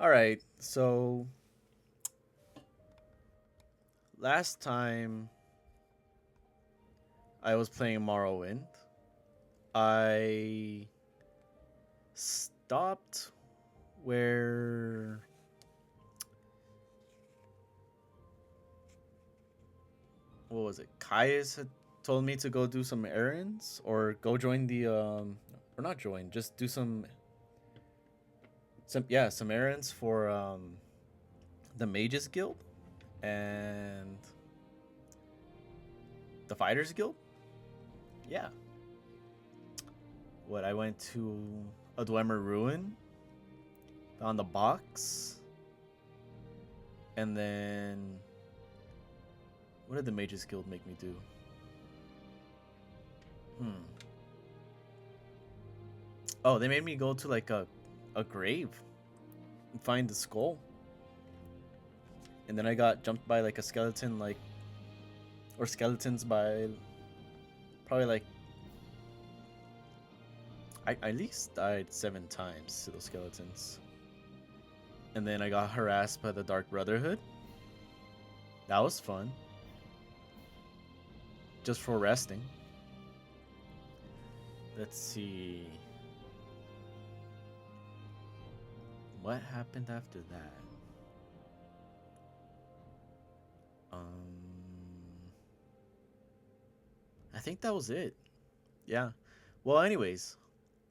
All right. So last time I was playing Morrowind, I stopped where what was it? Caius had told me to go do some errands or go join the or not join, just do some errands for the Mages Guild and the Fighters Guild. Yeah. What I went to a Dwemer Ruin, found the box, and then what did the Mages Guild make me do? Hmm. Oh, they made me go to like a grave and find the skull. And then I got jumped by like a skeleton or skeletons by probably like I at least died 7 times to those skeletons. And then I got harassed by the Dark Brotherhood. That was fun. Just for resting. Let's see. What happened after that? I think that was it. Yeah. Well, anyways,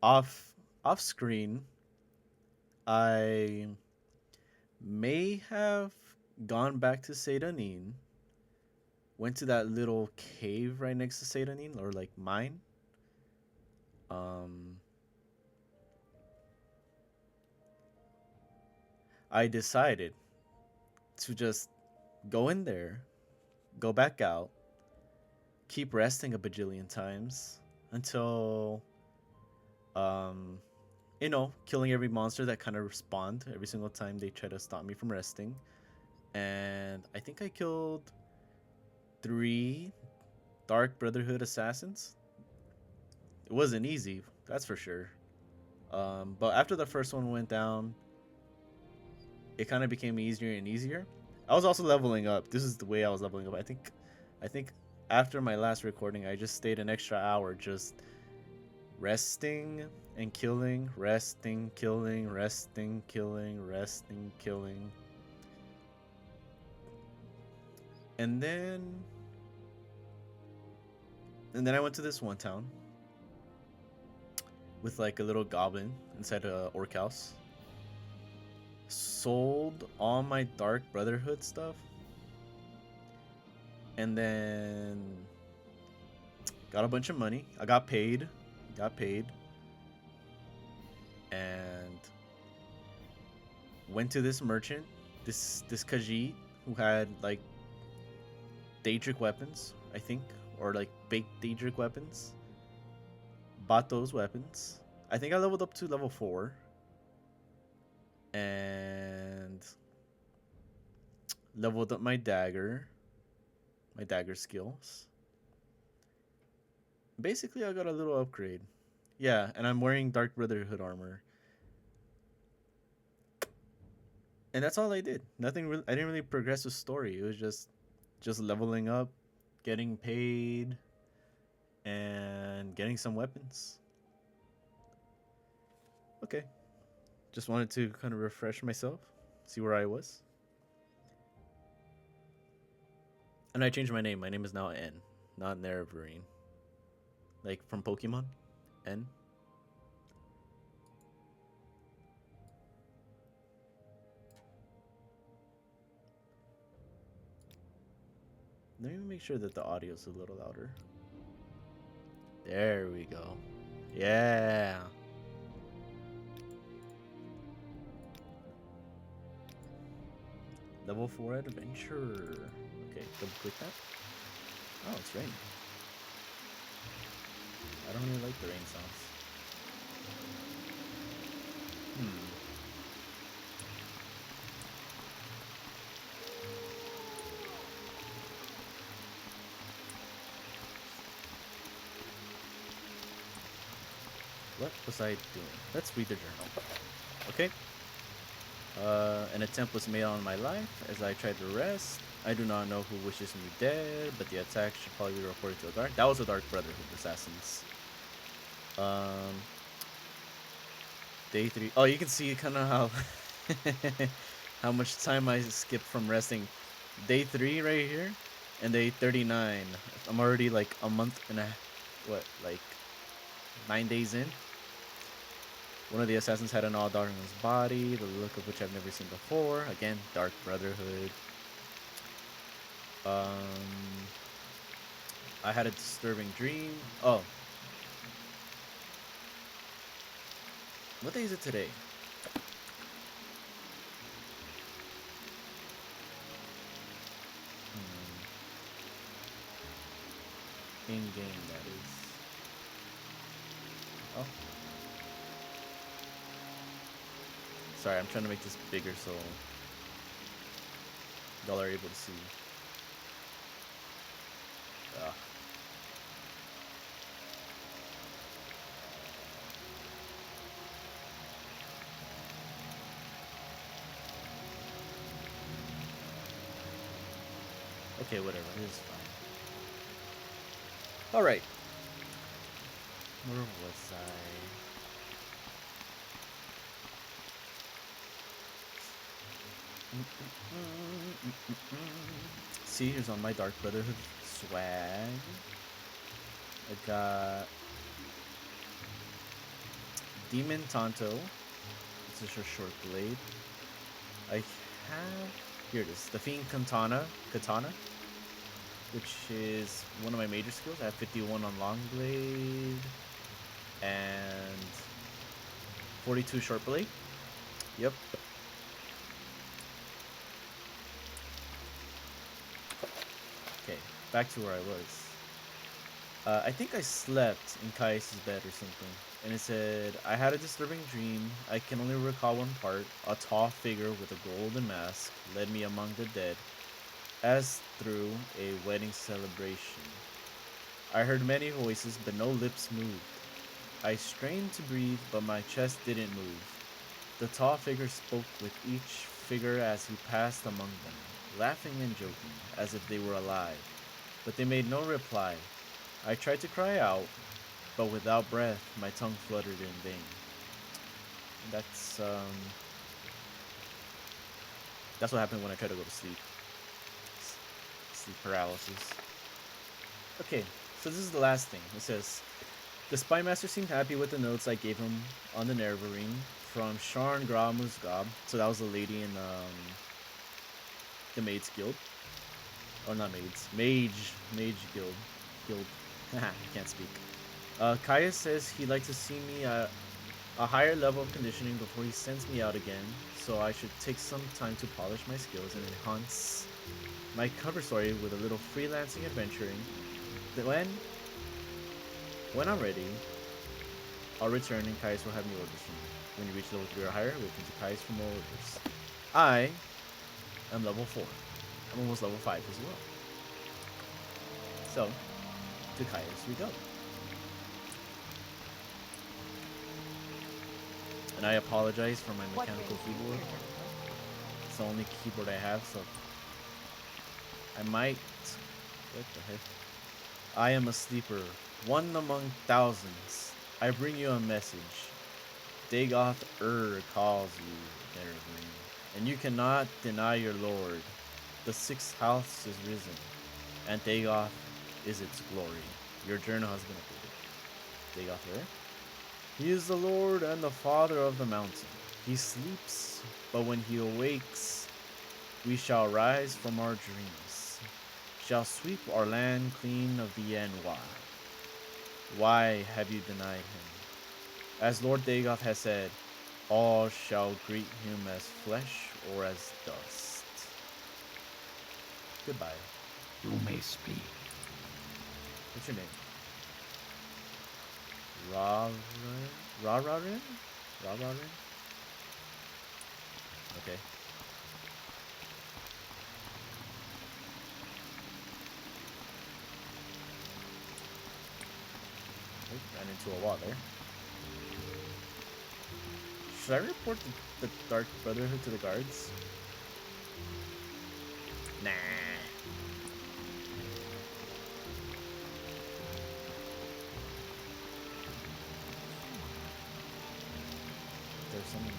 off off screen, I may have gone back to Sedanin, went to that little cave right next to Sedanin, or like mine. Um, I decided to just go in there, go back out, keep resting a bajillion times until um killing every monster that kind of respawned every single time they try to stop me from resting. And I think I killed 3 Dark Brotherhood assassins. It wasn't easy, that's for sure. But after the first one went down, it kind of became easier and easier. I was also leveling up. This is the way I was leveling up. I think after my last recording, I just stayed an extra hour just resting and killing, resting, killing, resting, killing, resting, killing. And then I went to this one town with like a little goblin inside a orc house. Sold all my Dark Brotherhood stuff, and then got a bunch of money. I got paid, and went to this merchant, this Khajiit who had like Daedric weapons, I think, or like baked Daedric weapons. Bought those weapons. I think I leveled up to level 4, and leveled up my dagger skills. Basically, I got a little upgrade. Yeah, and I'm wearing Dark Brotherhood armor. And that's all I did. I didn't really progress the story. It was just leveling up, getting paid, and getting some weapons. Okay. Just wanted to kind of refresh myself, see where I was. And I changed my name. My name is now N, not Nerevarine. Like from Pokemon. N. Let me make sure that the audio is a little louder. There we go. Yeah. Level 4 adventure. Okay, double click that. Oh, it's raining. I don't really like the rain sounds. Hmm. What was I doing? Let's read the journal. Okay. An attempt was made on my life as I tried to rest. I do not know who wishes me dead, but the attack should probably be reported to a guard. That was the Dark Brotherhood assassins. Um, Day 3. Oh, you can see kind of how how much time I skipped from resting. Day 3 right here, and day 39. I'm already like a month and a what, like 9 days in. One of the assassins had an all dark on his body, the look of which I've never seen before. Again, Dark Brotherhood. Um, I had a disturbing dream. Oh, what day is it today? In game, that is. Oh, sorry, I'm trying to make this bigger so y'all are able to see. Ugh. Okay, whatever. This is fine. All right. Where was I? See, here's on my Dark Brotherhood swag. I got Demon Tonto. It's just a short blade. I have, here it is, the Fiend Katana, which is one of my major skills. I have 51 on long blade and 42 short blade. Yep. Okay, back to where I was. I think I slept in Kai's bed or something, and it said, I had a disturbing dream. I can only recall one part. A tall figure with a golden mask led me among the dead, as through a wedding celebration. I heard many voices, but no lips moved. I strained to breathe, but my chest didn't move. The tall figure spoke with each figure as he passed among them, laughing and joking, as if they were alive. But they made no reply. I tried to cry out, but without breath, my tongue fluttered in vain. That's um, that's what happened when I tried to go to sleep. Sleep paralysis. Okay, so this is the last thing. It says, the spy master seemed happy with the notes I gave him on the Neverine from Sharn Gra Musgab. So that was the lady in the Maids Guild. Or not Maids. Mage Guild. Guild. I can't speak. Kaya says he'd like to see me at a higher level of conditioning before he sends me out again, so I should take some time to polish my skills and enhance my cover story with a little freelancing adventuring. When I'm ready, I'll return and Kais will have new orders from me. When you reach level 3 or higher, return to Kais for more orders. I am level 4. I'm almost level 5 as well. So, to Kais we go. And I apologize for my mechanical keyboard. It's the only keyboard I have, so I might... What the heck? I am a sleeper, one among thousands. I bring you a message. Dagoth calls you, Nevergreen, and you cannot deny your lord. The sixth house is risen, and Dagoth is its glory. Your journal has been updated. Dagoth where? He is the lord and the father of the mountain. He sleeps, but when he awakes, we shall rise from our dreams, shall sweep our land clean of the Enwa. Why have you denied him? As Lord Dagoth has said, all shall greet him as flesh or as dust. Goodbye. You may speak. What's your name? Rarin? Rarin? Okay. Oh, ran into a wall there. Should I report the Dark Brotherhood to the guards? Nah. There's someone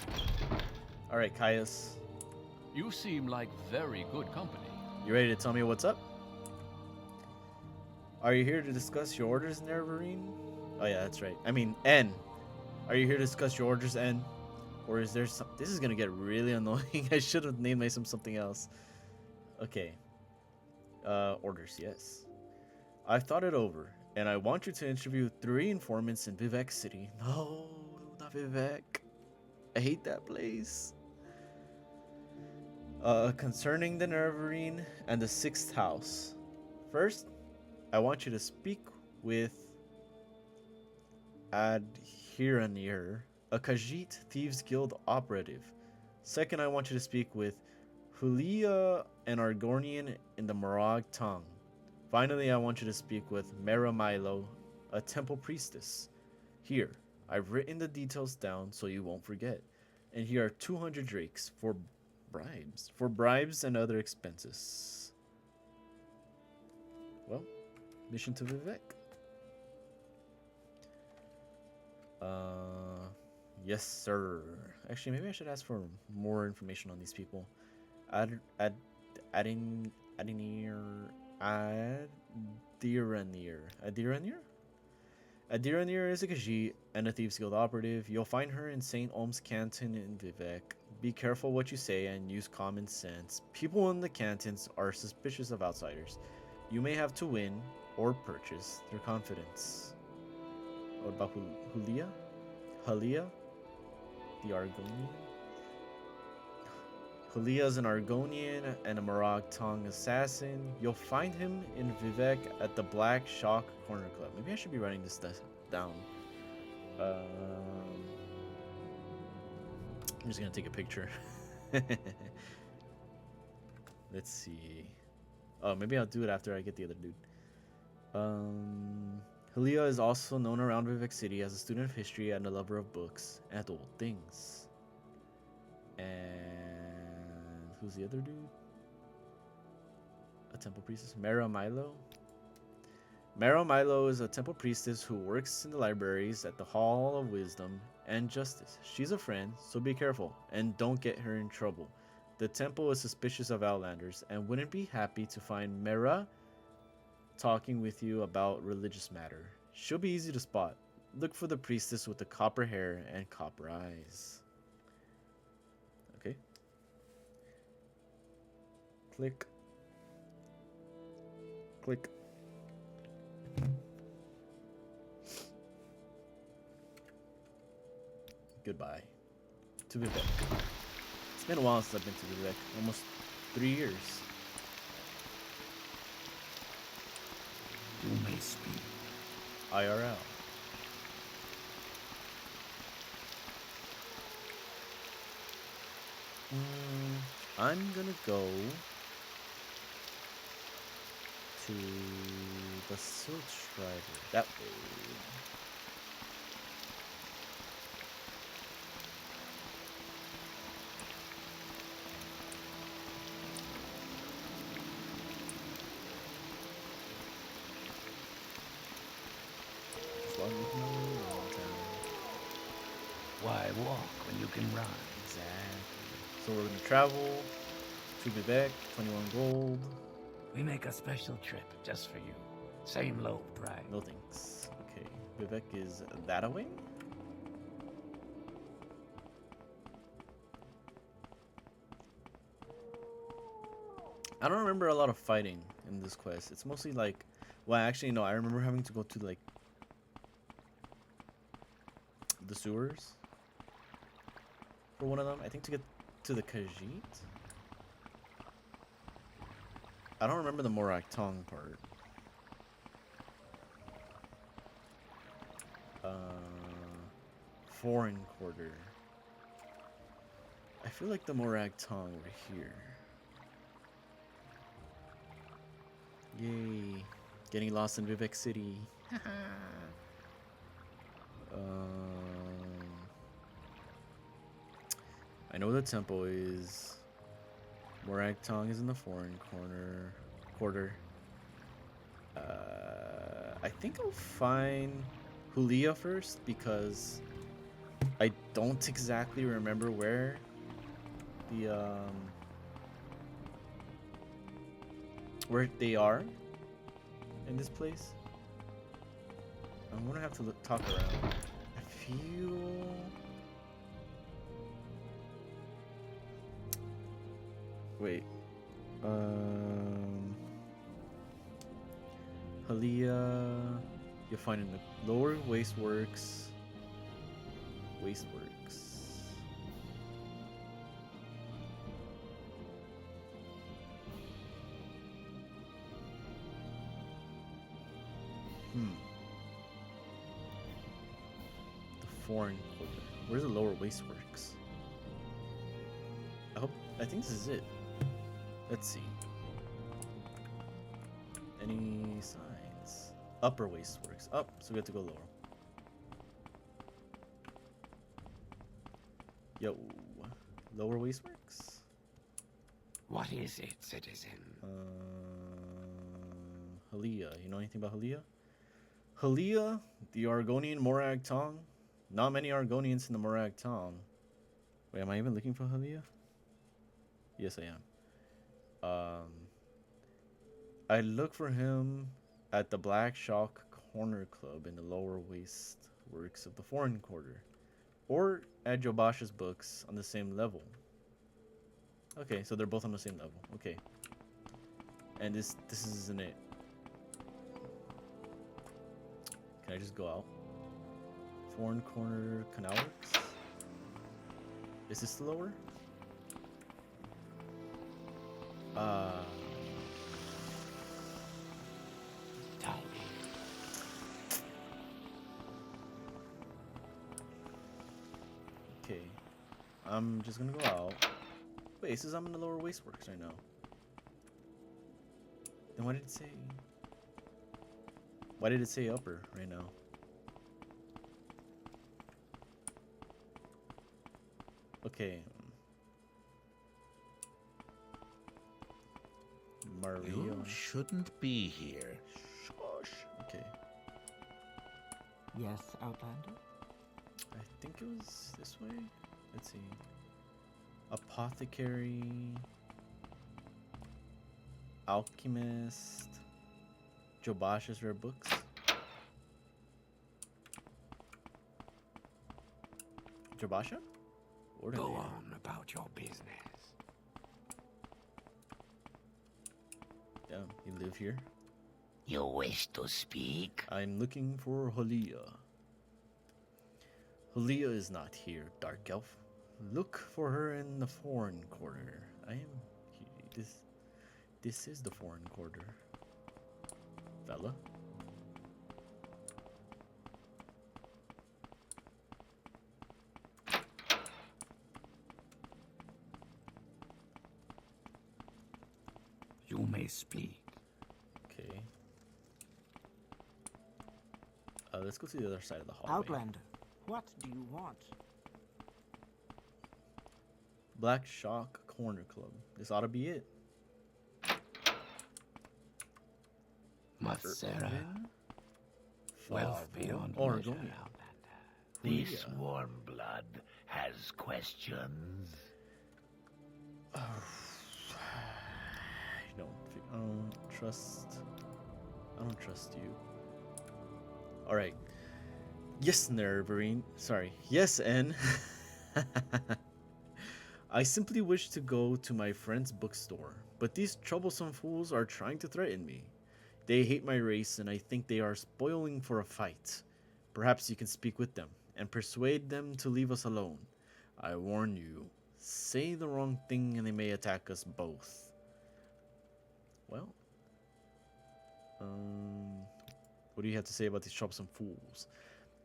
watching. Alright, Caius. You seem like very good company. You ready to tell me what's up? Are you here to discuss your orders, Neverine? Oh yeah, that's right. I mean, N. Are you here to discuss your orders, N? Or is there some... This is gonna get really annoying. I should have named myself something else. Okay. Orders, yes. I've thought it over, and I want you to interview 3 informants in Vivec City. No, not Vivec. I hate that place. Concerning the Neverine and the 6th house. First, I want you to speak with Adhiranir, a Khajiit Thieves Guild operative. Second, I want you to speak with Hulia, an Argonian in the Morag tongue. Finally, I want you to speak with Mera Milo, a temple priestess. Here, I've written the details down so you won't forget. And here are 200 drakes for bribes and other expenses. Well, mission to Vivec. Yes, sir. Actually, maybe I should ask for more information on these people. Adhiranir. Adhiranir is a Khajiit and a Thieves Guild operative. You'll find her in St. Om's Canton in Vivec. Be careful what you say and use common sense. People in the cantons are suspicious of outsiders. You may have to win or purchase their confidence. What about Hulia? Halia? The Argonian? Halia is an Argonian and a Morag tongue assassin. You'll find him in Vivec at the Black Shock Corner Club. Maybe I should be writing this down. I'm just gonna take a picture. Let's see. Oh, maybe I'll do it after I get the other dude. Halia is also known around Vivec City as a student of history and a lover of books and old things. And who's the other dude? A temple priestess, Mera Milo. Mera Milo is a temple priestess who works in the libraries at the Hall of Wisdom and Justice. She's a friend, so be careful and don't get her in trouble. The temple is suspicious of Outlanders and wouldn't be happy to find Mera talking with you about religious matter. She'll be easy to spot. Look for the priestess with the copper hair and copper eyes. Okay. Click. Click. Goodbye to Vivec. It's been a while since I've been to Vivec. Almost 3 years. You may speak. IRL. I'm gonna go to the Silt Strider. That way. Why walk when you can run? Exactly. So we're gonna travel to Vivec, 21 gold. We make a special trip just for you. Same low price. No thanks. Okay, Vivec is that away? I don't remember a lot of fighting in this quest. It's mostly like, well, actually no, I remember having to go to like the sewers for one of them. I think to get to the Khajiit. I don't remember the Morag Tong part. Foreign quarter. I feel like the Morag Tong were here. Yay. Getting lost in Vivec City. I know the temple is. Morag Tong is in the foreign quarter. I think I'll find Hulia first because I don't exactly remember where where they are in this place. I'm gonna have to talk around. I feel. Wait. Halia. You'll find in the lower Wasteworks. The foreign quarter. Where's the lower Wasteworks? I think this is it. Let's see. Any signs? Upper Wasteworks. Up, so we have to go lower. Yo. Lower Wasteworks? What is it, citizen? Halia. You know anything about Halia? Halia, the Argonian Morag Tong. Not many Argonians in the Morag Tong. Wait, am I even looking for Halia? Yes, I am. I look for him at the Black Shock Corner Club in the lower waste works of the foreign quarter, or at Jobash's books on the same level. Okay, so they're both on the same level. Okay, and this isn't it. Can I just go out? Foreign Corner Canal Works. Is this the lower? Okay. I'm just gonna go out. Wait, it says I'm in the lower wasteworks right now. Then why did it say? Why did it say upper right now? Okay. Mario. You shouldn't be here. Shush. Okay. Yes, Outlander? I think it was this way. Let's see. Apothecary. Alchemist. Jobash's rare books. Jobasha? Go on about your business. Damn, you live here? You wish to speak? I'm looking for Halia. Halia is not here, Dark Elf. Look for her in the foreign quarter. This is the foreign quarter. Fella? You may speak. Okay. Let's go to the other side of the hallway. Outlander, what do you want? Black Shock Corner Club. This ought to be it. Mathera. Wealth beyond Or measure, Outlander. This warm blood has questions. I don't trust you. All right. Yes, Nerverine. Sorry. Yes, N. I simply wish to go to my friend's bookstore, but these troublesome fools are trying to threaten me. They hate my race, and I think they are spoiling for a fight. Perhaps you can speak with them and persuade them to leave us alone. I warn you, say the wrong thing and they may attack us both. Well, what do you have to say about these troublesome fools?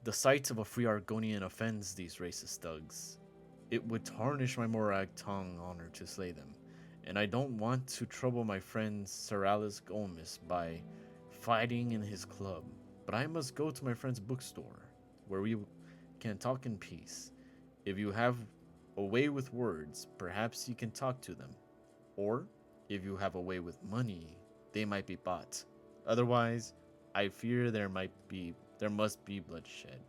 The sight of a free Argonian offends these racist thugs. It would tarnish my Morag Tong honor to slay them, and I don't want to trouble my friend Seralis Gomes by fighting in his club. But I must go to my friend's bookstore, where we can talk in peace. If you have a way with words, perhaps you can talk to them. Or, if you have a way with money, they might be bought. Otherwise, I fear there must be bloodshed.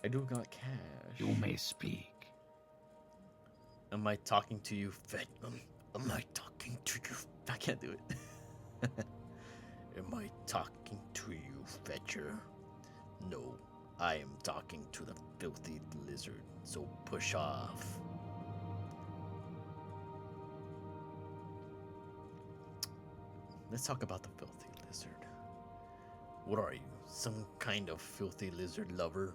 I do got cash. You may speak. Am I talking to you, Fed? Am I talking to you? I can't do it. Am I talking to you, Fetcher? No, I am talking to the filthy lizard, so push off. Let's talk about the filthy lizard. What are you, some kind of filthy lizard lover?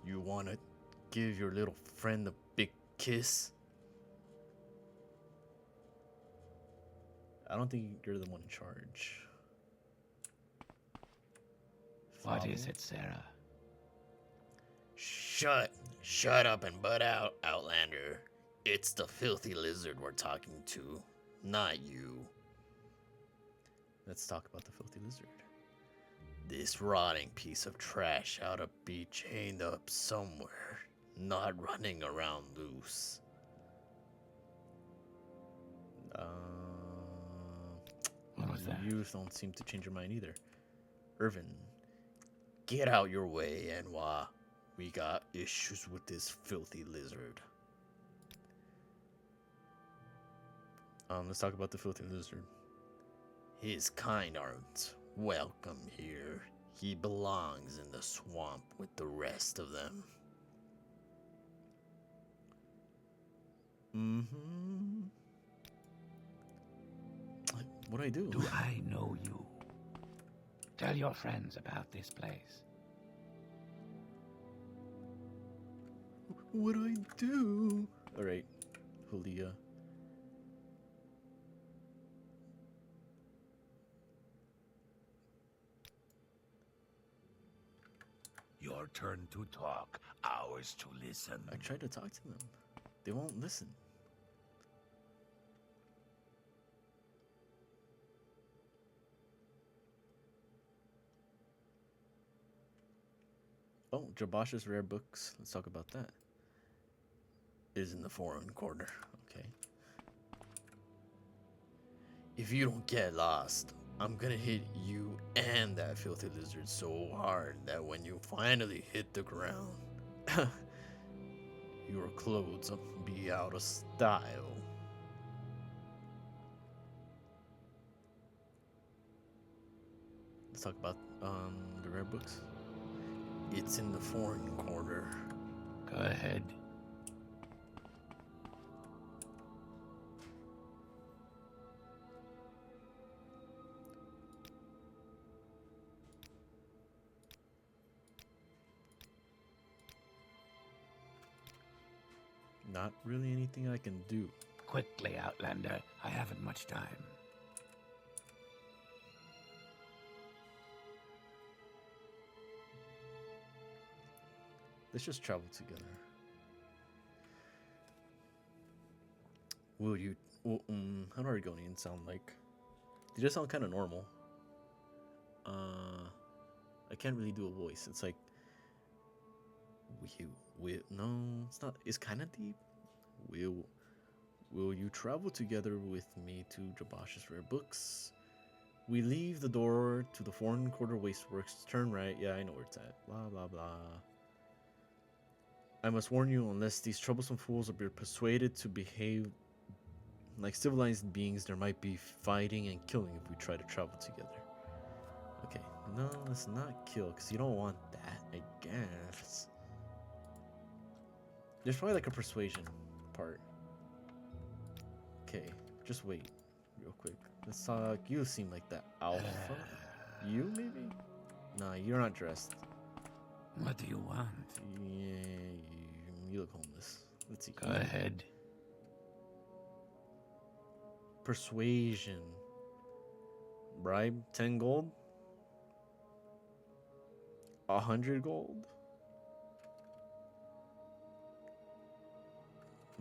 You wanna give your little friend a big kiss? I don't think you're the one in charge. What is it, Sarah? Shut up and butt out, Outlander. It's the filthy lizard we're talking to, not you. Let's talk about the filthy lizard. This rotting piece of trash ought to be chained up somewhere, not running around loose. What was that? You don't seem to change your mind either. Irvin, get out your way, Anwa. We got issues with this filthy lizard. Let's talk about the filthy lizard. His kind aren't welcome here. He belongs in the swamp with the rest of them. Mm-hmm. What do I do? Do I know you? Tell your friends about this place. What do I do? Alright, Julia. Your turn to talk, ours to listen. I tried to talk to them. They won't listen. Oh, Jabash's rare books. Let's talk about that. Is in the foreign corner. Okay. If you don't get lost, I'm gonna hit you and that filthy lizard so hard that when you finally hit the ground, your clothes will be out of style. Let's talk about the rare books. It's in the foreign corner. Go ahead. Not really anything I can do. Quickly, Outlander. I haven't much time. Let's just travel together. Will you... how do Argonians sound like? They just sound kind of normal. I can't really do a voice. It's like... no, it's not. It's kind of deep. Will you travel together with me to Jabash's rare books? We leave the door to the foreign quarter wasteworks. Turn right. Yeah, I know where it's at. Blah, blah, blah. I must warn you, unless these troublesome fools are persuaded to behave like civilized beings, there might be fighting and killing if we try to travel together. Okay, no, let's not kill, because you don't want that, I guess. There's probably like a persuasion part. Okay, just wait real quick. Let's talk. You seem like the alpha. You, maybe? Nah, you're not dressed. What do you want? Yeah, you look homeless. Let's see. Go ahead. Persuasion. Bribe 10 gold. 100 gold.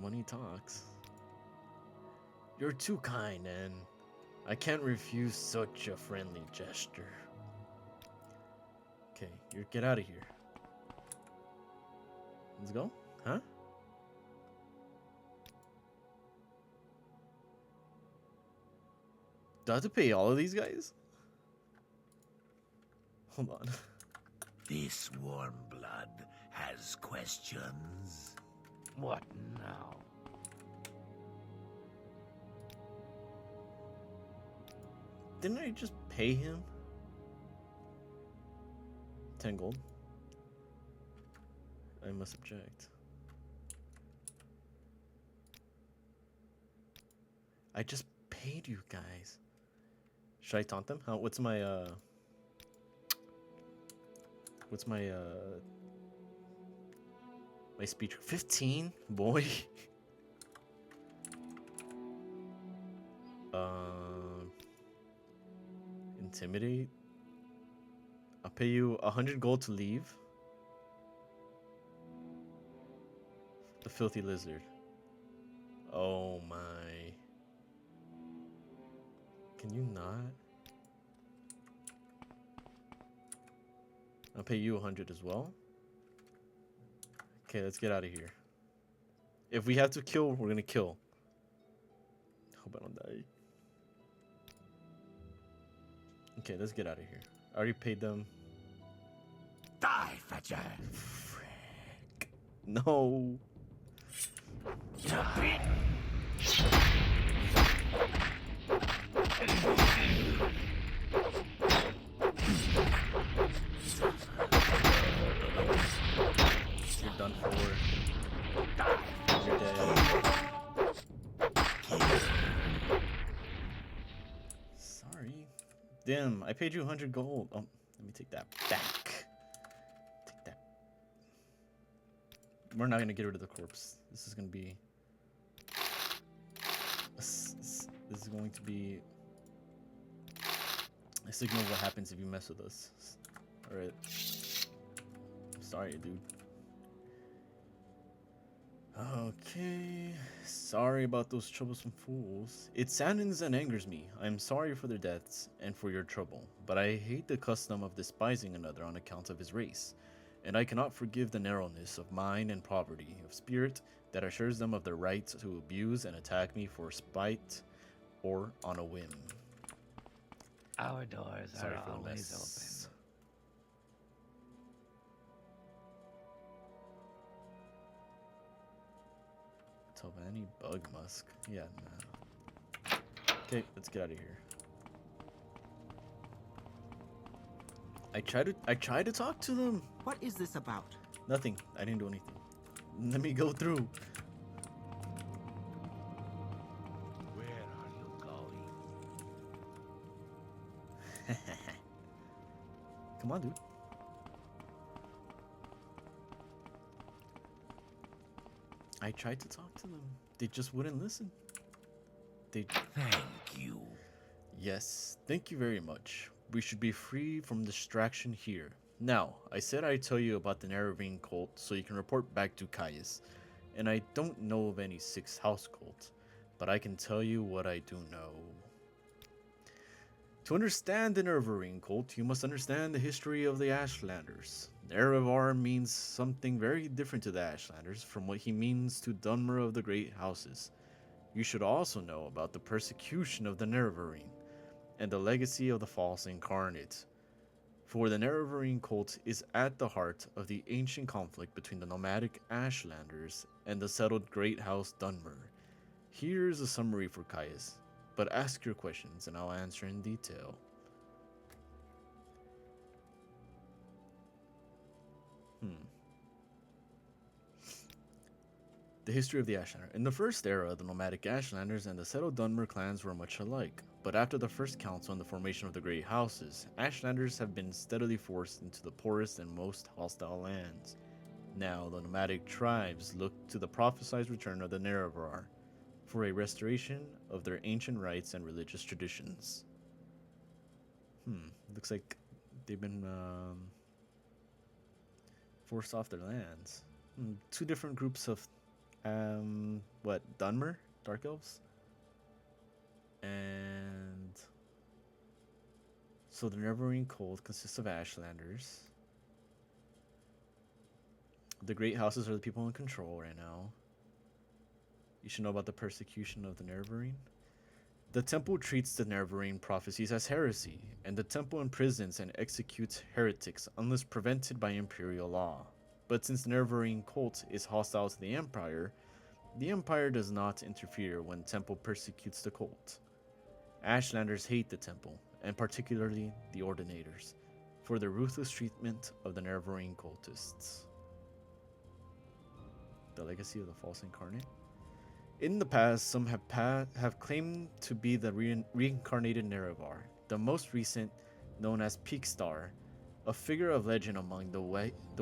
Money talks. You're too kind, and I can't refuse such a friendly gesture. Okay, you get out of here. Let's go. Huh? Do I have to pay all of these guys? Hold on. This warm blood has questions. What now? Didn't I just pay him? 10 gold. I must object. I just paid you guys. Should I taunt them? How? What's my my speech? 15, boy. Intimidate. I'll pay you 100 gold to leave. The filthy lizard. Oh my. Can you not? I'll pay you 100 as well. Okay, let's get out of here. If we have to kill, we're gonna kill. Hope I don't die. Okay, let's get out of here. I already paid them. Die, Fetcher! Frick. No. You're done for. You're dead. Sorry. Damn, I paid you 100 gold. Oh, let me take that back. Take that. We're not gonna get rid of the corpse. This is gonna be. This is going to be a signal of what happens if you mess with us. Alright. Sorry, dude. Okay. Sorry about those troublesome fools. It saddens and angers me. I am sorry for their deaths and for your trouble, but I hate the custom of despising another on account of his race, and I cannot forgive the narrowness of mind and poverty of spirit that assures them of their right to abuse and attack me for spite or on a whim. Our doors Sorry are for the always mess. Tovani Bug Musk. Yeah, nah. Okay, let's get out of here. I tried to talk to them. What is this about? Nothing. I didn't do anything. Let me go through. Where are you going? Come on, dude. I tried to talk to them. They just wouldn't listen. They... Thank you. Yes, thank you very much. We should be free from distraction here. Now, I said I'd tell you about the Neravine cult so you can report back to Caius. And I don't know of any sixth house cult, but I can tell you what I do know. To understand the Neravine cult, you must understand the history of the Ashlanders. Nerevar means something very different to the Ashlanders from what he means to Dunmer of the Great Houses. You should also know about the persecution of the Nerevarine and the legacy of the false incarnate. For the Nerevarine cult is at the heart of the ancient conflict between the nomadic Ashlanders and the settled Great House Dunmer. Here's a summary for Caius, but ask your questions and I'll answer in detail. The history of the Ashlander. In the first era, the nomadic Ashlanders and the settled Dunmer clans were much alike, but after the first council and the formation of the Great Houses, Ashlanders have been steadily forced into the poorest and most hostile lands. Now, the nomadic tribes look to the prophesied return of the Nerevar for a restoration of their ancient rites and religious traditions. Looks like they've been forced off their lands. Two different groups of what, Dunmer? Dark Elves? And so the Neverwing Cult consists of Ashlanders. The Great Houses are the people in control right now. You should know about the persecution of the Neverwing. The temple treats the Neverwing prophecies as heresy, and the temple imprisons and executes heretics unless prevented by imperial law. But since the Neverwing cult is hostile to the Empire does not interfere when temple persecutes the cult. Ashlanders hate the temple, and particularly the Ordinators, for their ruthless treatment of the Neverwing cultists. The legacy of the false incarnate. In the past, some have claimed to be the reincarnated Nerevar, the most recent, known as Peakstar, a figure of legend among the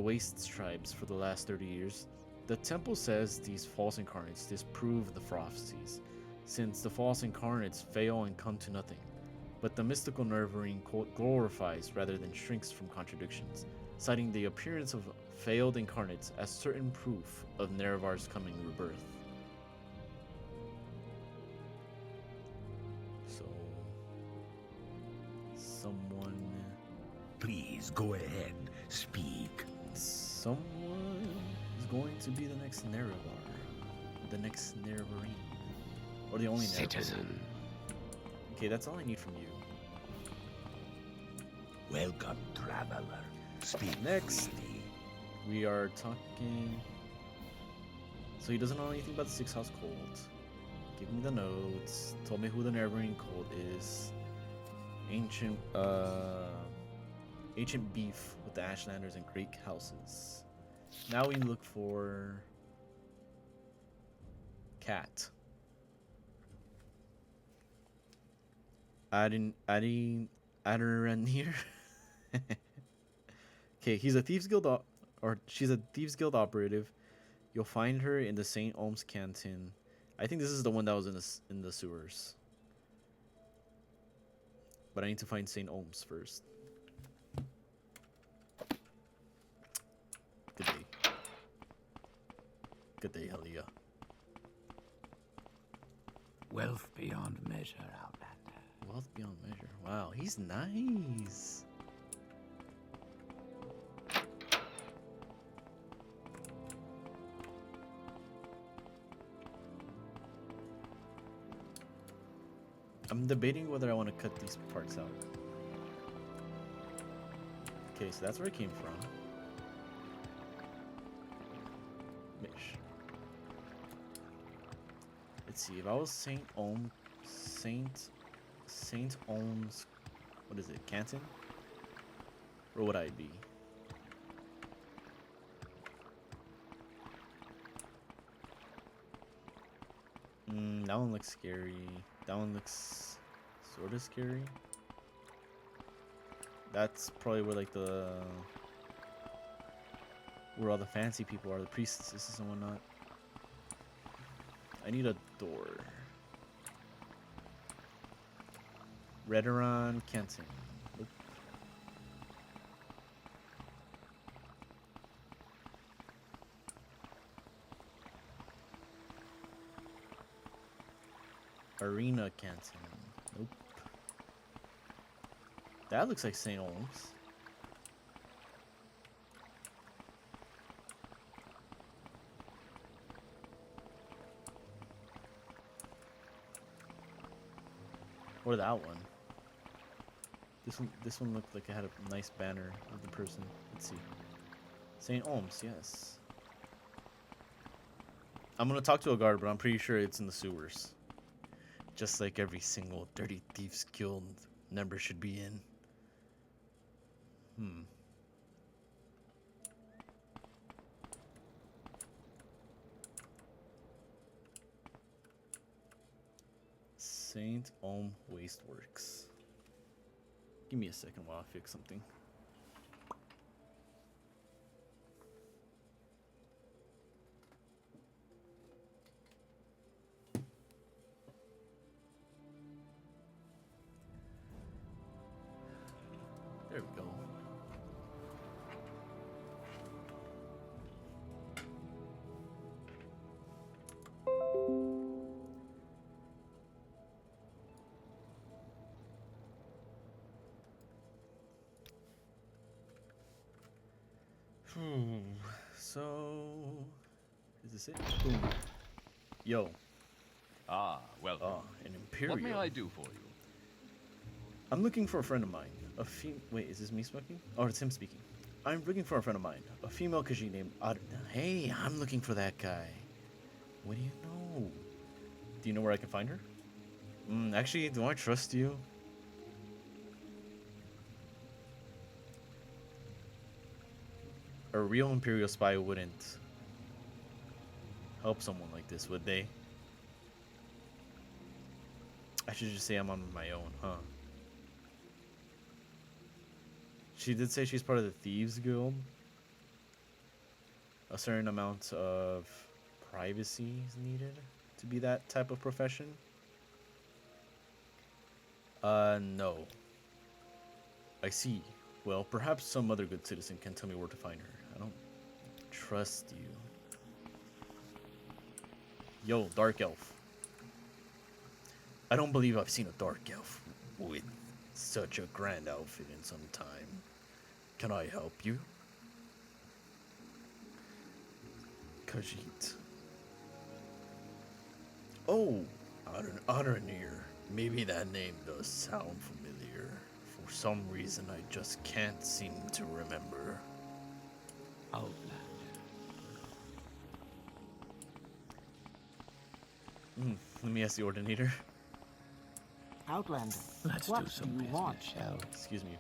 Wastes tribes for the last 30 years. The temple says these false incarnates disprove the prophecies, since the false incarnates fail and come to nothing. But the mystical Neverwing cult glorifies rather than shrinks from contradictions, citing the appearance of failed incarnates as certain proof of Nerevar's coming rebirth. So, someone Please go ahead, speak. is going to be the next Nerevar, the next Nerevarine, or the only Nerevar. Citizen. Okay, that's all I need from you. Welcome, traveler. Speak Next. freely. We are talking. So he doesn't know anything about the Six House Cult. Give me the notes. Told me who the Neverwing Cult is. Ancient beef with the Ashlanders and Great Houses. Now we look for Cat. Aderanir. Okay, he's a Thieves Guild she's a Thieves Guild operative. You'll find her in the St. Ohm's Canton. I think this is the one that was in the sewers. But I need to find St. Ohm's first. Good day. Good day, Aaliyah. Wealth beyond measure, Outlander. Wealth beyond measure. Wow, he's nice. I'm debating whether I want to cut these parts out. Okay, so that's where it came from. Mish. Let's see, if I was Saint Ohm's, what is it, Canton? Where would I be? That one looks scary. That one looks sort of scary. That's probably where like where all the fancy people are, the priestesses and whatnot. I need a door. Redoran Canton. Nope. Arena Canton. Nope. That looks like St. Ohm's. Or that one. This one looked like it had a nice banner of the person. Let's see. St. Ohm's, yes. I'm gonna talk to a guard, but I'm pretty sure it's in the sewers. Just like every single Dirty Thieves Guild member should be in. St. Ohm Wasteworks. Give me a second while I fix something. There we go. So, is this it? Boom. Yo, Ah, welcome. an Imperial. What may I do for you? I'm looking for a friend of mine. Wait, is this me speaking? Oh, it's him speaking. I'm looking for a friend of mine. A female Khajiit named Hey, I'm looking for that guy. What do you know? Do you know where I can find her? Actually, do I trust you? A real Imperial spy wouldn't help someone like this, would they? I should just say I'm on my own, huh? She did say she's part of the Thieves Guild. A certain amount of privacy is needed to be that type of profession. No. I see. Well, perhaps some other good citizen can tell me where to find her. I don't trust you. Yo, Dark Elf. I don't believe I've seen a Dark Elf with such a grand outfit in some time. Can I help you? Khajiit. Oh, Aranir. Maybe that name does sound familiar. For some reason, I just can't seem to remember. Outlander. Let me ask the Ordinator. Outlander, Let's what do some do you business, want? shall we? Excuse me.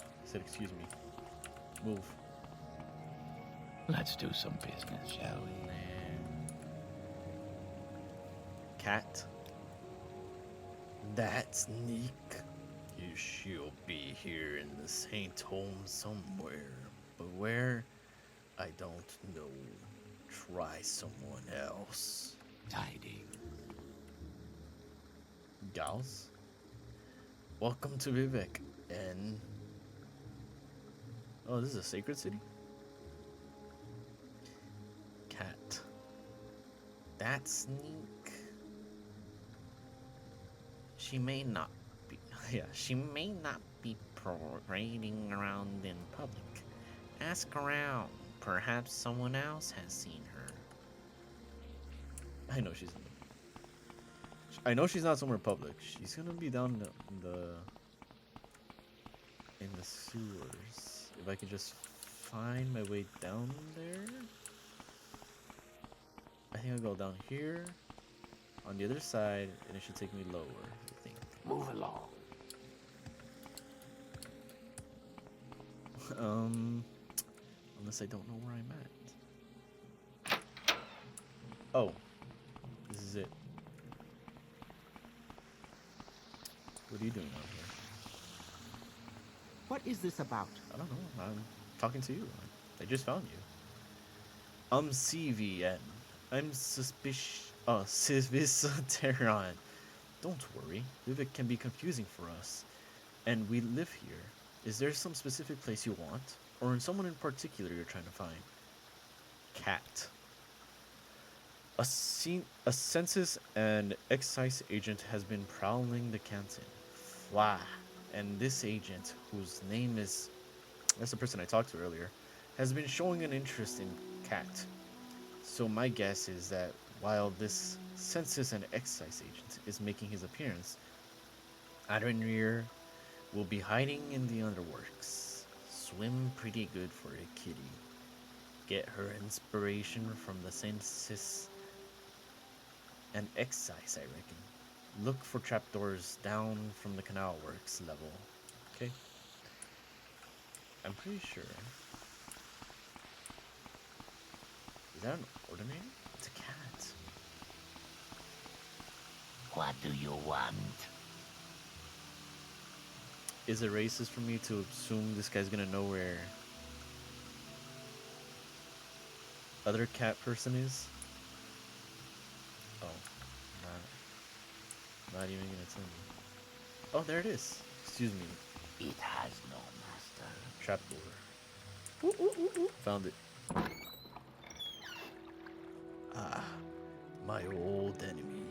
I said excuse me. Move. Let's do some business, shall we? Cat. That's Neek. She'll be here in the Saint home somewhere. But where? I don't know. Try someone else. Tidings. Gals? Welcome to Vivec. And... oh, this is a sacred city? Cat. That's Neek. She may not be... yeah, she may not be parading around in public. Ask around. Perhaps someone else has seen her. I know she's... I know she's not somewhere public. She's gonna be down in the sewers. If I could just find my way down there. I think I'll go down here, on the other side, and it should take me lower, I think. Move along. Unless I don't know where I'm at. Oh, this is it. What are you doing out here? What is this about? I don't know. I'm talking to you. I just found you. I'm CVN. I'm Civis Terran. Don't worry. Vivec can be confusing for us. And we live here. Is there some specific place you want? Or in someone in particular you're trying to find? Cat. A census and excise agent has been prowling the canton. Flah. And this agent, whose name is... that's the person I talked to earlier, has been showing an interest in Cat. So my guess is that while this census and excise agent is making his appearance, Adrenir will be hiding in the underworks. Swim pretty good for a kitty. Get her inspiration from the census and excise, I reckon. Look for trapdoors down from the canal works level. Okay? I'm pretty sure. Is that an ordinary? It's a cat. What do you want? Is it racist for me to assume this guy's gonna know where other cat person is? Oh, not even gonna tell me. Oh, there it is. Excuse me. It has no master. Trapdoor. Found it. Ah, my old enemy,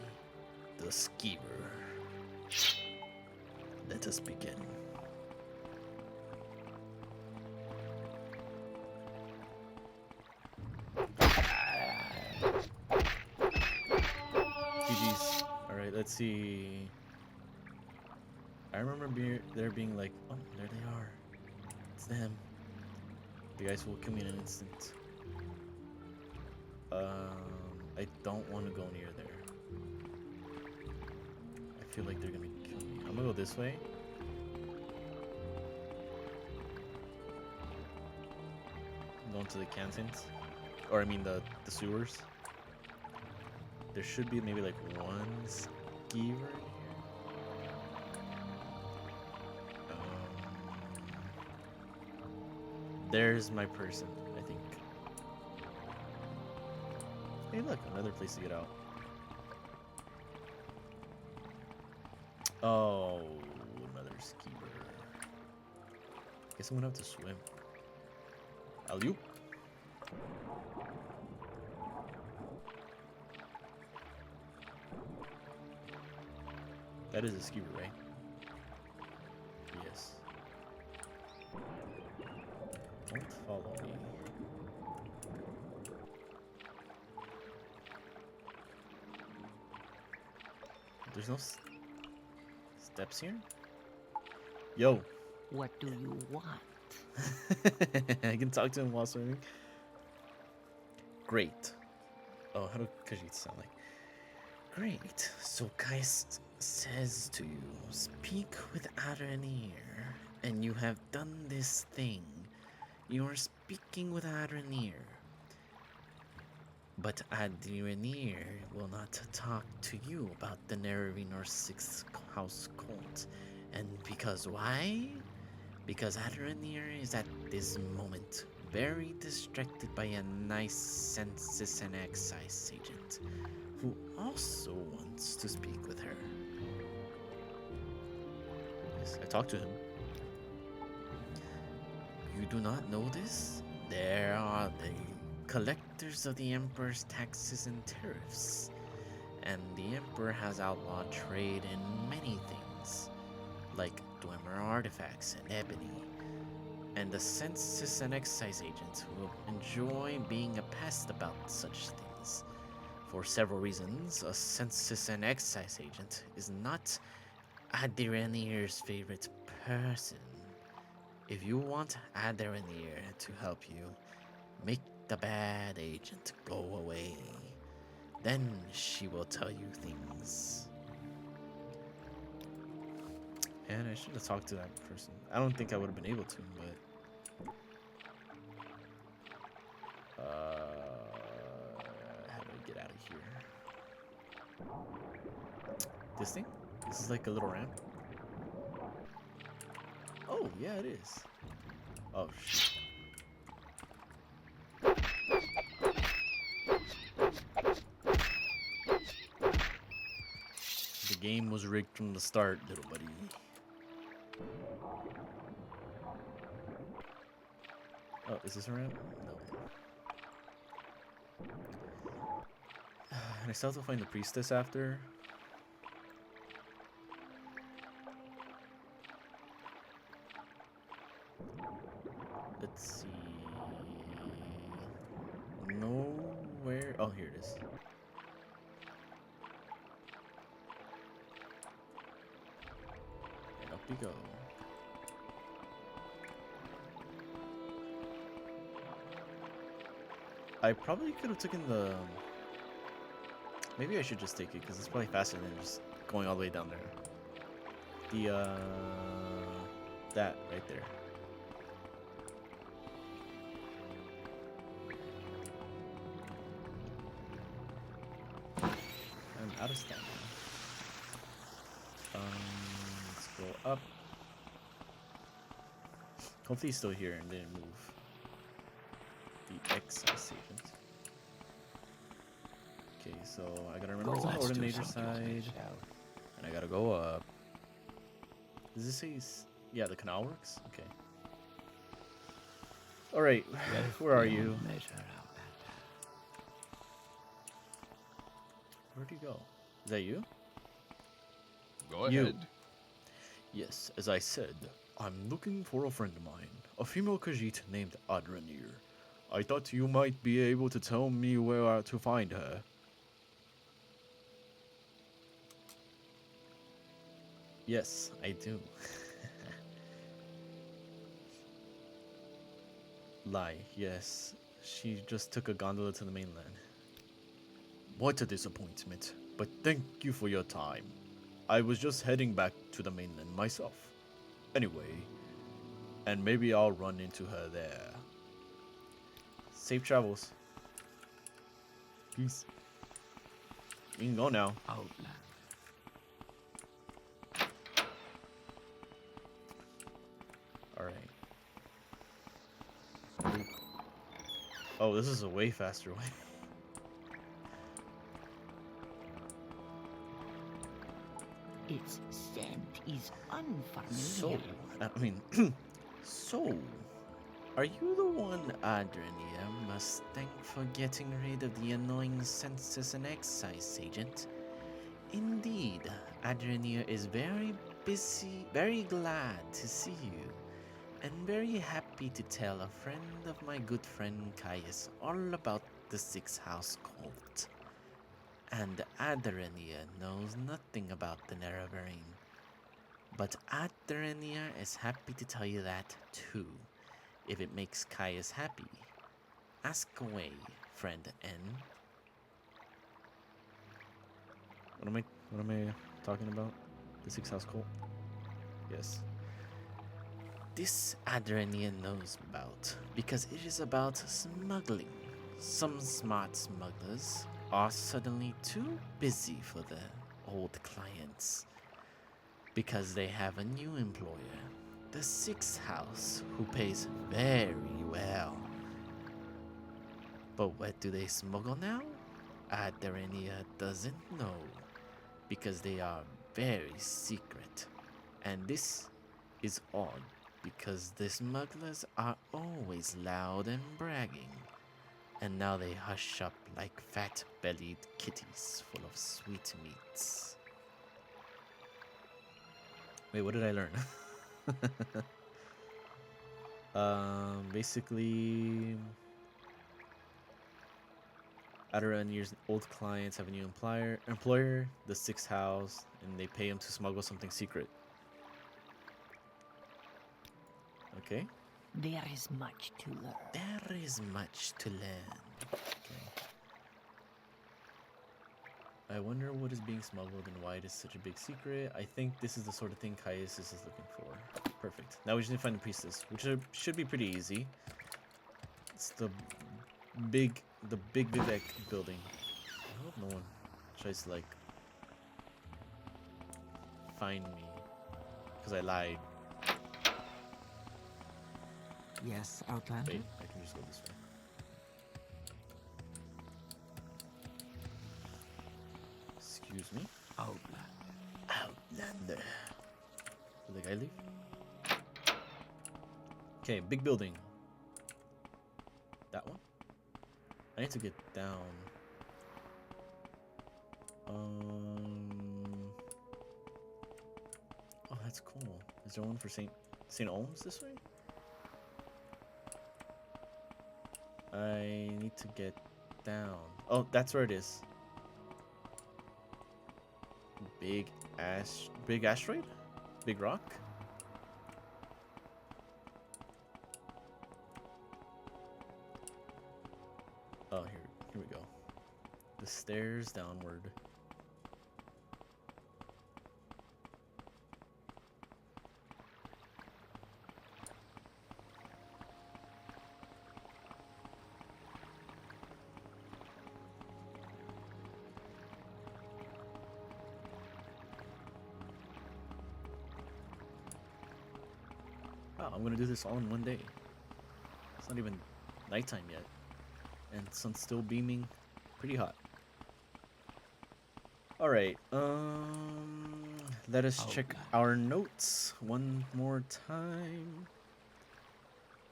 the schemer. Let us begin. Alright, let's see. I remember there being like, oh, there they are. It's them. The guys will kill me in an instant. I don't want to go near there. I feel like they're gonna kill me. I'm gonna go this way. I'm going to the cantons. Or I mean the sewers. There should be maybe like one skeever in here. There's my person, I think. Hey look, another place to get out. Oh, another skeever. Guess I'm gonna have to swim. Alley-oop. That is a skeever, right? Yes. Don't follow me. There's no steps here? Yo. What do you want? I can talk to him while swimming. Great. Oh, how do Khajiit sound like? Great. So Kai says to you, speak with Aranir, and you have done this thing. You are speaking with Aranir. But Aranir will not talk to you about the Nerevinor 6th house cult. And because why? Because Aranir is at this moment very distracted by a nice census and excise agent who also wants to speak with her. Yes, I talked to him. You do not know this? There are the collectors of the Emperor's taxes and tariffs. And the Emperor has outlawed trade in many things, like Dwemer artifacts and ebony. And the census and excise agent will enjoy being a pest about such things. For several reasons, a census and excise agent is not Adiranir's favorite person. If you want Adiranir to help you, make the bad agent go away. Then she will tell you things. And I should have talked to that person. I don't think I would have been able to, but... how do I get out of here? This thing? This is like a little ramp? Oh, yeah, it is. Oh, shit. The game was rigged from the start, little buddy. Oh, is this a ramp? No. And I still have to find the priestess after. Let's see. Nowhere. Oh, here it is. And up we go. I probably could have taken the... Maybe I should just take it, because it's probably faster than just going all the way down there. The, that right there. I'm out of stamina. Let's go up. Hopefully he's still here and didn't move. The excise agent. Okay, so I gotta remember the coordinator side. And I gotta go up. Does this say... Yeah, the canal works? Okay. Alright, where are you? Where'd you go? Is that you? Go You. ahead. Yes, as I said, I'm looking for a friend of mine, a female Khajiit named Adranir. I thought you might be able to tell me where to find her. Yes, I do. Lie, yes. She just took a gondola to the mainland. What a disappointment, but thank you for your time. I was just heading back to the mainland myself. Anyway, and maybe I'll run into her there. Safe travels. Peace. You can go now. Outland. Alright. Oh, this is a way faster way. Its scent is unfamiliar. So, I mean, so, are you the one Adrenia must thank for getting rid of the annoying census and excise agent? Indeed, Adrenia is very busy, very glad to see you, and very happy to tell a friend of my good friend Caius all about the Six House cult. And Adrenia knows nothing about the Nerevarine. But Adrenia is happy to tell you that too, if it makes Caius happy. Ask away, friend N. What am I talking about? The Six House cult? Yes. This Adrenia knows about, because it is about smuggling. Some smart smugglers are suddenly too busy for the old clients, because they have a new employer, the Six House, who pays very well. But what do they smuggle now? Adrenia doesn't know, because they are very secret. And this is odd, because the smugglers are always loud and bragging, and now they hush up like fat-bellied kitties full of sweet meats. Wait, what did I learn? Basically, Adrenia's old clients have a new employer, the Sixth House, and they pay him to smuggle something secret. Okay. There is much to learn. There is much to learn. Okay. I wonder what is being smuggled and why it is such a big secret. I think this is the sort of thing Caius is looking for. Perfect. Now we just need to find the priestess, which should be pretty easy. It's the big Vivec building. I hope no one tries to like find me because I lied. Yes, Outlander. Wait, I can just go this way. Excuse me. Outland. Outlander. Did the guy leave? Okay, big building. That one? I need to get down. Oh, that's cool. Is there one for Saint Olms this way? I need to get down. Oh, that's where it is. Big asteroid? Big rock? Oh, here we go. The stairs downward. Wow, I'm gonna do this all in one day. It's not even nighttime yet. And sun's still beaming. Pretty hot. Alright, let us check our notes one more time.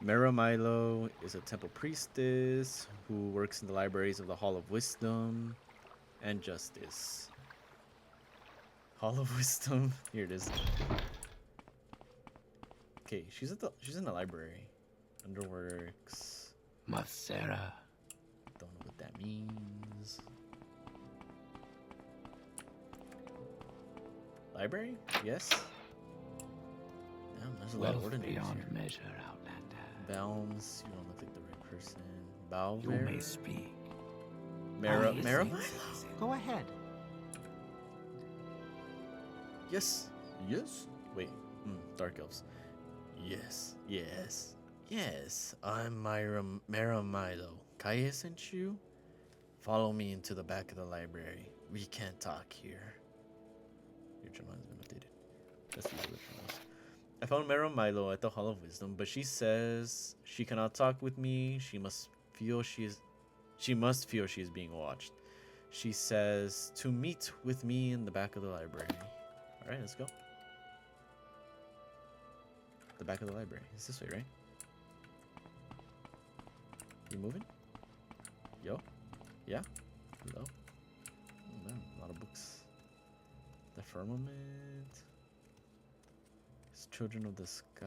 Mera Milo is a temple priestess who works in the libraries of the Hall of Wisdom and Justice. Hall of Wisdom. Here it is. Okay, she's in the library. Underworks. Masera. Don't know what that means. Library? Yes. Damn, there's a lot of Wealth ordinaries beyond here. measure, Outlander. Balms, you don't look like the right person. You may Balver. speak. Mara, Yes, Mara? citizen. Go ahead. Yes. Yes. Wait. Dark elves. Yes. Yes. Yes. I'm Myra Mara Milo. Kaya sent you? Follow me into the back of the library. We can't talk here. Your journal has been updated. That's the other journals. I found Mara Milo at the Hall of Wisdom, but she says she cannot talk with me. She must feel she is being watched. She says to meet with me in the back of the library. Alright, let's go. The back of the library. It's this way, right? You moving? Yo? Yeah? Hello? Oh, man, a lot of books. The Firmament. It's Children of the Sky.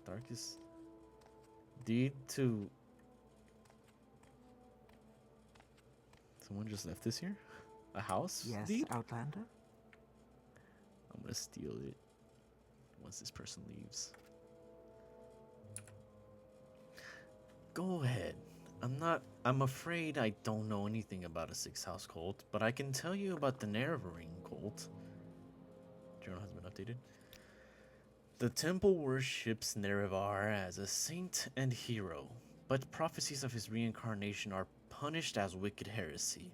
Darkest. Deed to. Someone just left this here? A house? Yes, Deed? Outlander? I'm gonna steal it once this person leaves. Go ahead. I'm afraid I don't know anything about a 6-house cult, but I can tell you about the Nerevarine cult. Journal has been updated. The temple worships Nerevar as a saint and hero, but prophecies of his reincarnation are punished as wicked heresy.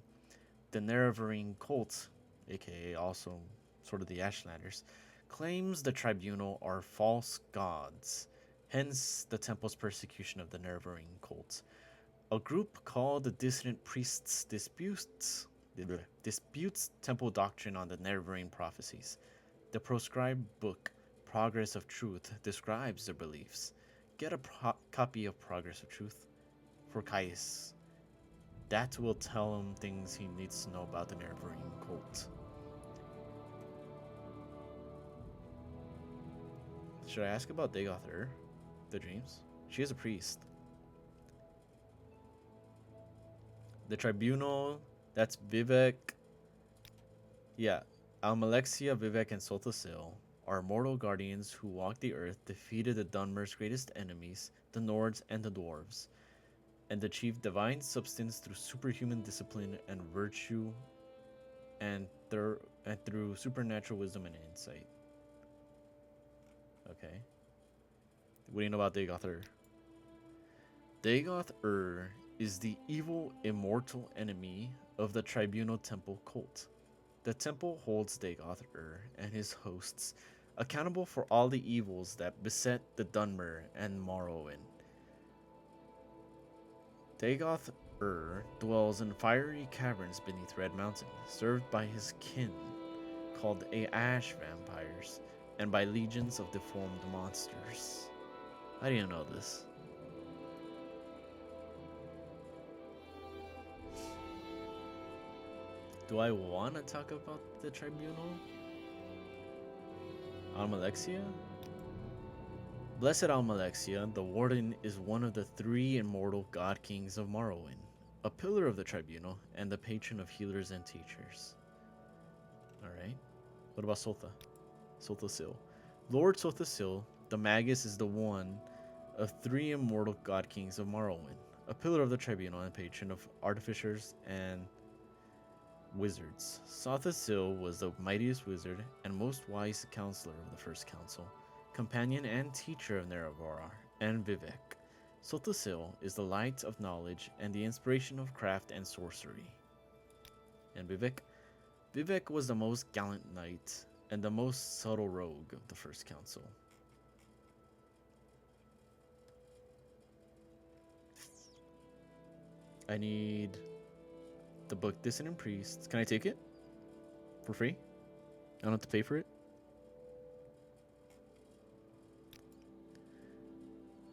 The Nerevarine cult, aka also sort of the Ashlanders, claims the tribunal are false gods, hence the temple's persecution of the Nerevarine cult. A group called the Dissident Priests disputes temple doctrine on the Nerevarine prophecies. The proscribed book, Progress of Truth, describes their beliefs. Get a copy of Progress of Truth for Caius. That will tell him things he needs to know about the Nerevarine cult. Should I ask about Dagoth the dreams? She is a priest. The tribunal, that's Vivec. Yeah, Almalexia, Vivec, and Soltasil are mortal guardians who walked the earth, defeated the Dunmer's greatest enemies, the Nords and the Dwarves, and achieved divine substance through superhuman discipline and virtue, and through supernatural wisdom and insight. Okay. What do you know about Dagoth Dagoth is the evil, immortal enemy of the Tribunal Temple cult. The temple holds Dagoth and his hosts accountable for all the evils that beset the Dunmer and Morrowind. Dagoth dwells in fiery caverns beneath Red Mountain, served by his kin, called ash vampires, and by legions of deformed monsters. How do you know this? Do I want to talk about the tribunal? Almalexia? Blessed Almalexia, the warden, is one of the 3 immortal god kings of Morrowind, a pillar of the tribunal, and the patron of healers and teachers. Alright. What about Soltasil? Lord Soltasil, the Magus, is the one of 3 immortal god kings of Morrowind, a pillar of the tribunal and patron of artificers and wizards. Soltasil was the mightiest wizard and most wise counselor of the First Council, companion and teacher of Nerevar and Vivec. Soltasil is the light of knowledge and the inspiration of craft and sorcery. And Vivec was the most gallant knight and the most subtle rogue of the First Council. I need the book Dissonant Priests. Can I take it? For free? I don't have to pay for it?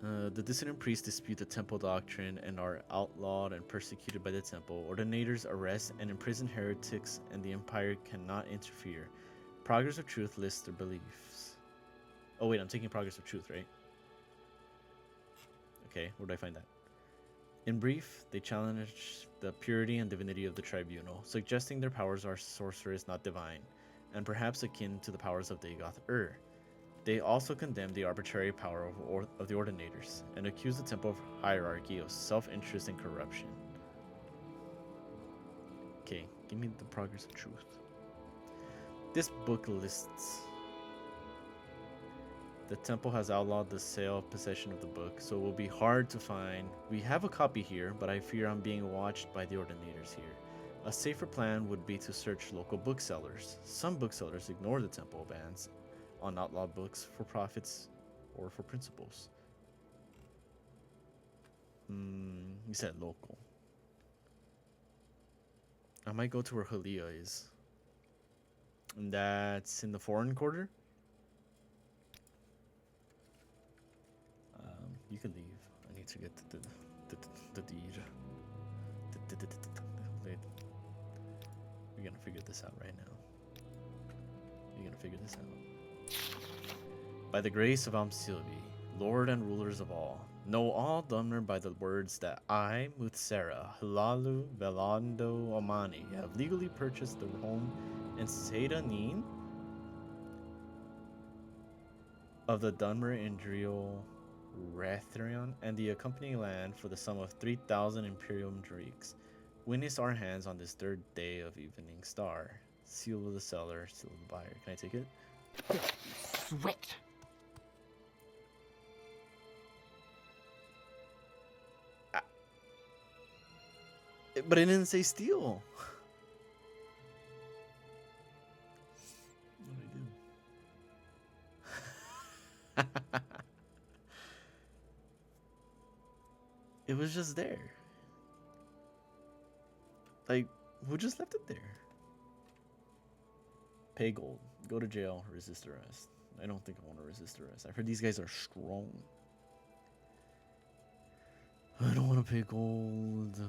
The Dissonant Priests dispute the temple doctrine and are outlawed and persecuted by the temple. Ordinators arrest and imprison heretics, and the Empire cannot interfere. Progress of Truth lists their beliefs. Oh wait, I'm taking Progress of Truth, right? Okay, where do I find that? In brief, they challenge the purity and divinity of the tribunal, suggesting their powers are sorcerous, not divine. and perhaps akin to the powers of Dagoth Ur. They also condemn the arbitrary power of the Ordinators and accuse the Temple of Hierarchy of self-interest and corruption. Okay, give me the progress of truth. This book lists the temple has outlawed the sale of possession of the book, so it will be hard to find. We have a copy here, but I fear I'm being watched by the Ordinators here. A safer plan would be to search local booksellers. Some booksellers ignore the temple bans on outlawed books for profits or for principles. You said local. I might go to where Halia is. And that's in the foreign quarter? You can leave. I need to get the deed. Wait. We're gonna figure this out right now. We're gonna figure this out. By the grace of Silvi, Lord and rulers of all, know all Dunmer by the words that I, Muthsera, Hilalu, Velando, Omani, have legally purchased the home in Seda Nin of the Dunmer Indrial Rathrion and the accompanying land for the sum of 3,000 Imperium Drakes. Witness our hands on this third day of Evening Star. Seal of the seller, seal of the buyer. Can I take it? Sweat. But it didn't say steal. What do I do? It was just there. Like, who just left it there? Pay gold. Go to jail. Resist arrest. I don't think I want to resist arrest. I've heard these guys are strong. I don't want to pay gold.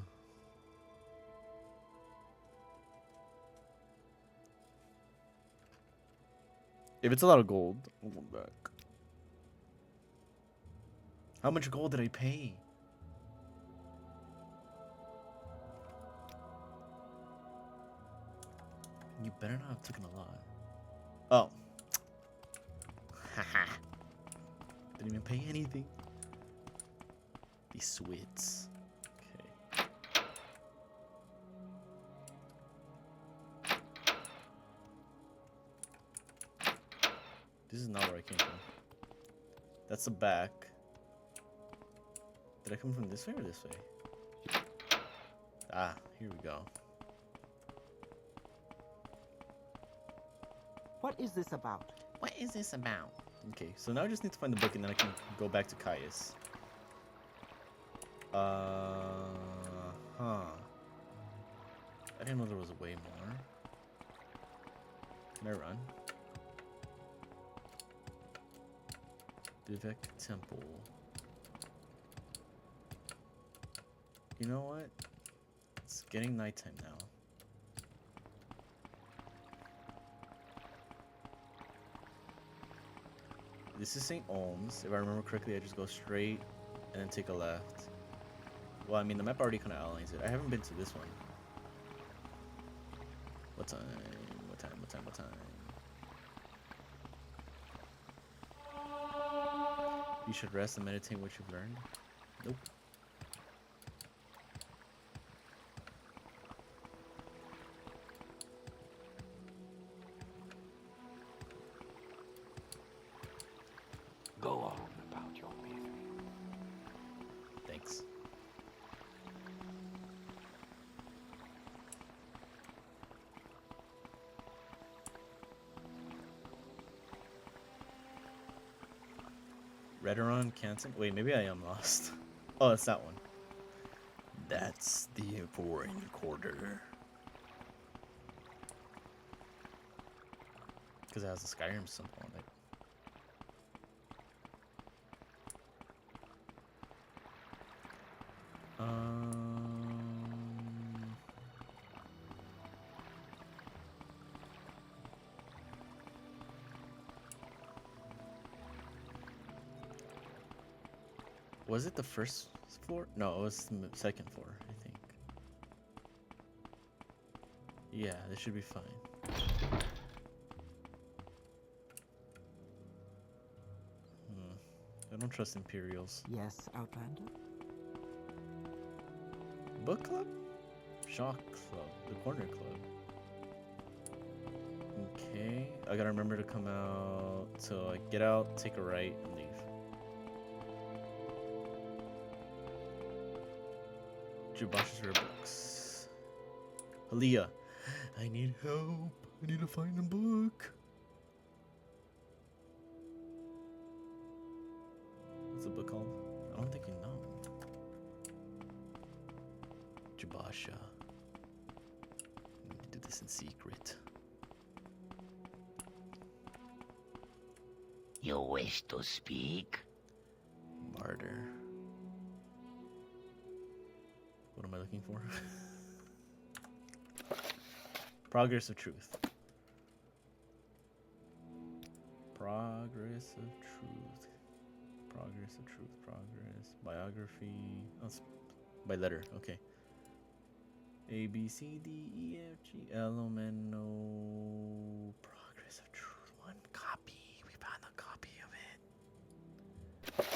If it's a lot of gold, I'm going back. How much gold did I pay? You better not have taken a lot. Oh. Haha. Didn't even pay anything. These sweets. Okay. This is not where I came from. That's the back. Did I come from this way or this way? Ah, here we go. What is this about? What is this about? Okay, so now I just need to find the book and then I can go back to Caius. I didn't know there was a way more. Can I run? Vivec Temple. You know what? It's getting nighttime now. This is St. Ohms. If I remember correctly, I just go straight and then take a left. Well, I mean, the map already kind of outlines it. I haven't been to this one. What time? What time? What time? What time? You should rest and meditate what you've learned. Nope. Go on about your business. Thanks. Redoron, Canton. Wait, maybe I am lost. Oh, it's that one. That's the foreign quarter. Because it has a Skyrim symbol on it. Was it the first floor? No, it was the second floor, I think. Yeah, this should be fine. I don't trust Imperials. Yes, Outlander? Book club? Shock club. The corner club. Okay. I gotta remember to come out. So I get out, take a right, and leave. Jubash's rare books. Aaliyah. I need help. I need to find a book. What's the book called? I don't think you know. Jubasha. I need to do this in secret. You wish to speak? Martyr. What am I looking for? Progress of Truth. Progress of Truth. Progress of Truth. Progress. Biography. Oh, it's by letter. Okay. A, B, C, D, E, F, G, L, M, N, O. Progress of Truth. One copy. We found a copy of it.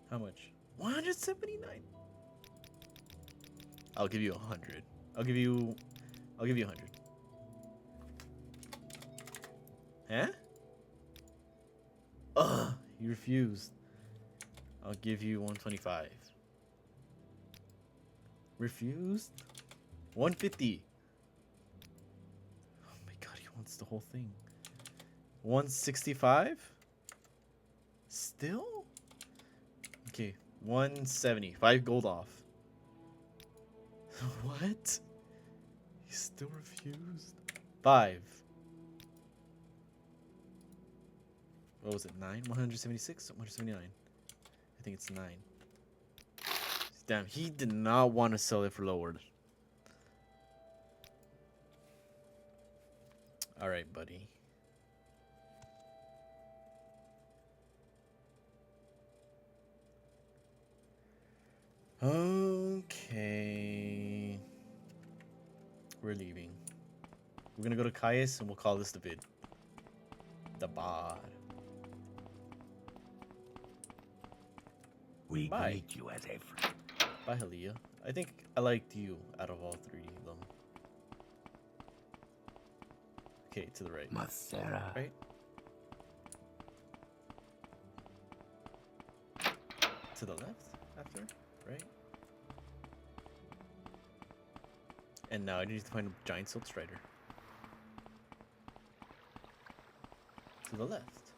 How much? 179. I'll give you 100. I'll give you 100. Huh? Ugh, you refused. I'll give you 125. Refused? 150. Oh my god, he wants the whole thing. 165? Still? Okay, 170. 5 gold off. What? He still refused? 5. What was it? 9? 176? 179. I think it's 9. Damn, he did not want to sell it for lower. Alright, buddy. Okay. We're leaving. We're gonna go to Caius and we'll call this the vid. The bod. We Bye. greet you as a friend. Bye, Halia. I think I liked you out of all 3 of them. Okay, to the right. Mathera. Right? To the left after? Right? And now I need to find a giant silk strider. To the left.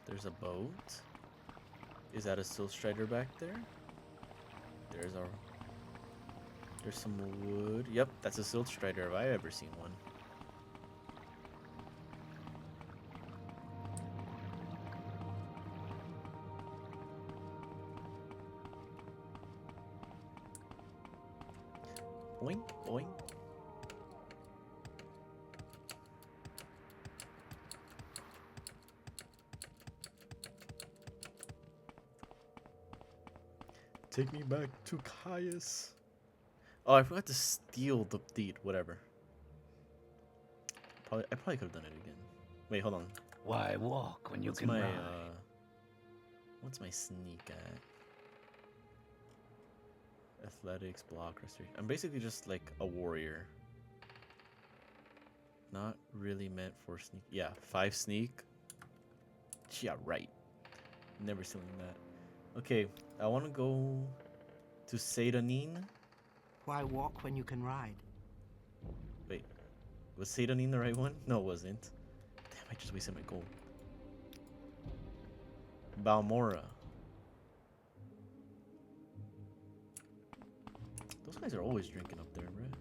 There's a boat. Is that a silk strider back there? There's some wood. Yep, that's a silk strider if I ever seen one. Boink, boink. Take me back to Caius. Oh, I forgot to steal the deed. Whatever. I probably could have done it again. Wait, hold on. Why walk when you What's can my ride? what's my sneak at? Athletics, block, restoration. I'm basically just like a warrior. Not really meant for sneak. Yeah, 5 sneak. Yeah, right. Never stealing that. Okay, I want to go to Seidanin. Why walk when you can ride? Wait, was Seidanin the right one? No, it wasn't. Damn, I just wasted my gold. Balmora. Those guys are always drinking up there, bruh.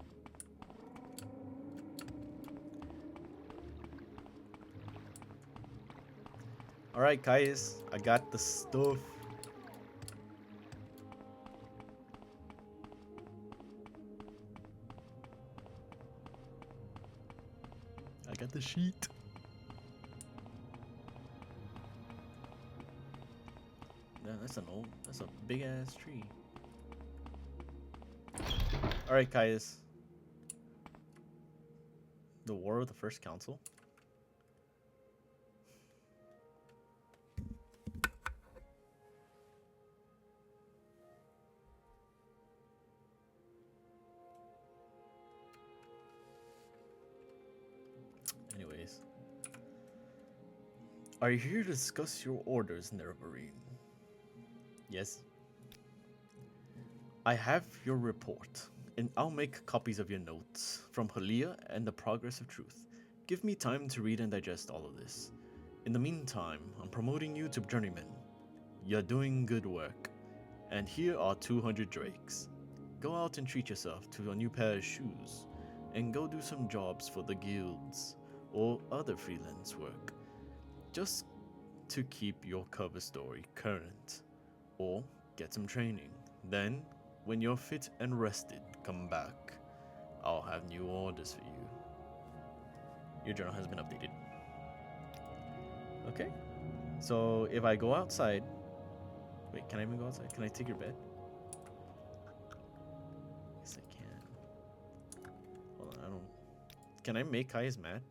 Alright, Caius, I got the stuff. I got the sheet. Yeah, that's a big ass tree. Alright, Caius. The War of the First Council? Anyways. Are you here to discuss your orders, Nerevarine? Yes. I have your report, and I'll make copies of your notes from Halia and the Progress of Truth. Give me time to read and digest all of this. In the meantime, I'm promoting you to Journeyman. You're doing good work, and here are 200 drakes. Go out and treat yourself to a new pair of shoes, and go do some jobs for the guilds, or other freelance work, just to keep your cover story current, or get some training. Then, when you're fit and rested, come back. I'll have new orders for you. Your journal has been updated. Okay. So if I go outside... Wait, can I even go outside? Can I take your bed? Yes, I can. Hold on, I don't... Can I make Kaius mad?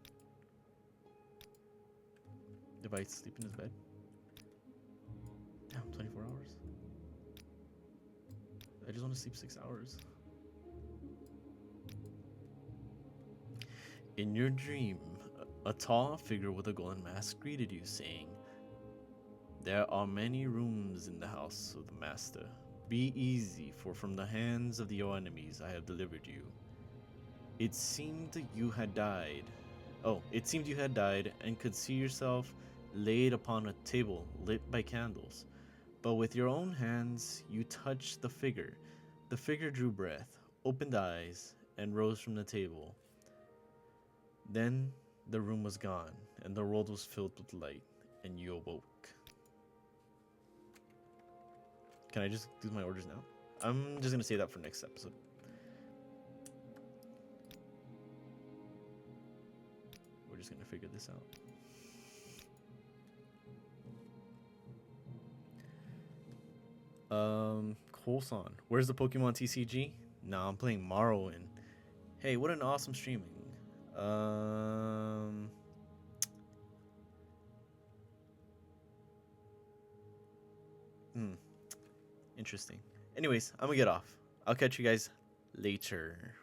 If I sleep in his bed? Damn, 24 hours. I just want to sleep 6 hours. In your dream, a tall figure with a golden mask greeted you, saying, "There are many rooms in the house of the master. Be easy, for from the hands of your enemies I have delivered you." It seemed that you had died. It seemed you had died and could see yourself laid upon a table lit by candles. But with your own hands, you touched the figure. The figure drew breath, opened eyes, and rose from the table. Then the room was gone, and the world was filled with light, and you awoke. Can I just do my orders now? I'm just going to say that for next episode. We're just going to figure this out. Colson. Where's the Pokemon TCG? Nah, I'm playing Morrowind. Hey, what an awesome streaming. Interesting. Anyways, I'm gonna get off. I'll catch you guys later.